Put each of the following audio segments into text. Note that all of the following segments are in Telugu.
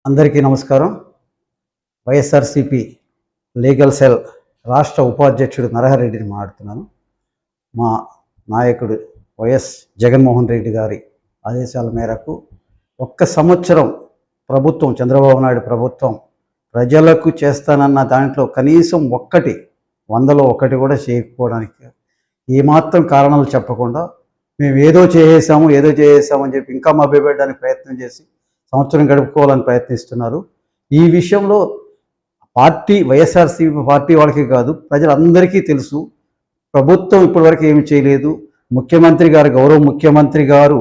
అందరికీ నమస్కారం. వైఎస్ఆర్సిపి లీగల్ సెల్ రాష్ట్ర ఉపాధ్యక్షుడు నరహరెడ్డిని మాట్లాడుతున్నాను. మా నాయకుడు వైఎస్ జగన్మోహన్ రెడ్డి గారి ఆదేశాల మేరకు ఒక్క సంవత్సరం ప్రభుత్వం, చంద్రబాబు నాయుడు ప్రభుత్వం ప్రజలకు చేస్తానన్న దాంట్లో కనీసం 100లో 1 కూడా చేయకపోవడానికి ఏమాత్రం కారణాలు చెప్పకుండా మేము ఏదో చేసేసామని చెప్పి ఇంకా మభ్యపెట్టడానికి ప్రయత్నం చేసి సంవత్సరం గడుపుకోవాలని ప్రయత్నిస్తున్నారు. ఈ విషయంలో వైఎస్ఆర్సీపీ పార్టీ వాళ్ళకి కాదు, ప్రజలందరికీ తెలుసు. ప్రభుత్వం ఇప్పటివరకు ఏమి చేయలేదు. గౌరవ ముఖ్యమంత్రి గారు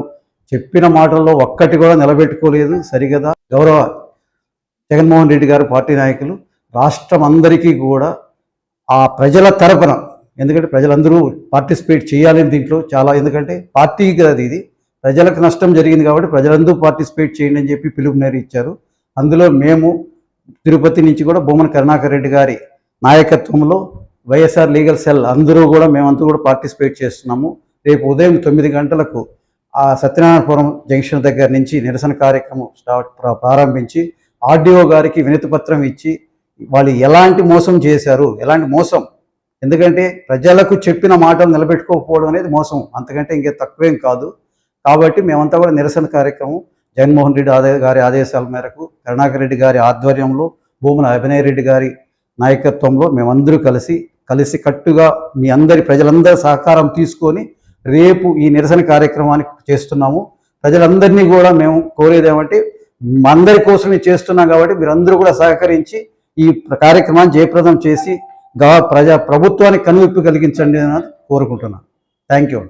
చెప్పిన మాటల్లో ఒక్కటి కూడా నిలబెట్టుకోలేదు సరిగదా. గౌరవ జగన్మోహన్ రెడ్డి గారు పార్టీ నాయకులు రాష్ట్రం అందరికీ కూడా ఆ ప్రజల తరపున, ఎందుకంటే ప్రజలందరూ పార్టిసిపేట్ చేయాలని దీంట్లో ఎందుకంటే పార్టీ కాదు, ఇది ప్రజలకు నష్టం జరిగింది కాబట్టి ప్రజలందరూ పార్టిసిపేట్ చేయండి అని చెప్పి పిలుపునేరు ఇచ్చారు. అందులో మేము తిరుపతి నుంచి కూడా భూమన కరుణాకర్ రెడ్డి గారి నాయకత్వంలో వైఎస్ఆర్ లీగల్ సెల్ మేమంతా కూడా పార్టిసిపేట్ చేస్తున్నాము. రేపు ఉదయం 9 గంటలకు ఆ సత్యనారాయణపురం జంక్షన్ దగ్గర నుంచి నిరసన కార్యక్రమం ప్రారంభించి ఆర్డీఓ గారికి వినతి పత్రం ఇచ్చి వాళ్ళు ఎలాంటి మోసం చేశారు, ఎందుకంటే ప్రజలకు చెప్పిన మాటలు నిలబెట్టుకోకపోవడం అనేది మోసం, అంతకంటే ఇంకే తక్కువేం కాదు. కాబట్టి మేమంతా కూడా నిరసన కార్యక్రమం జగన్మోహన్ రెడ్డి గారి ఆదేశాల మేరకు కరుణాకర్ రెడ్డి గారి ఆధ్వర్యంలో, భూమన అభినయ్ రెడ్డి గారి నాయకత్వంలో మేమందరూ కలిసి కట్టుగా మీ ప్రజలందరి సహకారం తీసుకొని రేపు ఈ నిరసన కార్యక్రమాన్ని చేస్తున్నాము. ప్రజలందరినీ కూడా మేము కోరేది ఏమంటే, అందరి కోసమే చేస్తున్నాం కాబట్టి మీరందరూ కూడా సహకరించి ఈ కార్యక్రమాన్ని జయప్రదం చేసి ప్రభుత్వానికి కనువిప్పు కలిగించండి అని కోరుకుంటున్నాను. Thank you.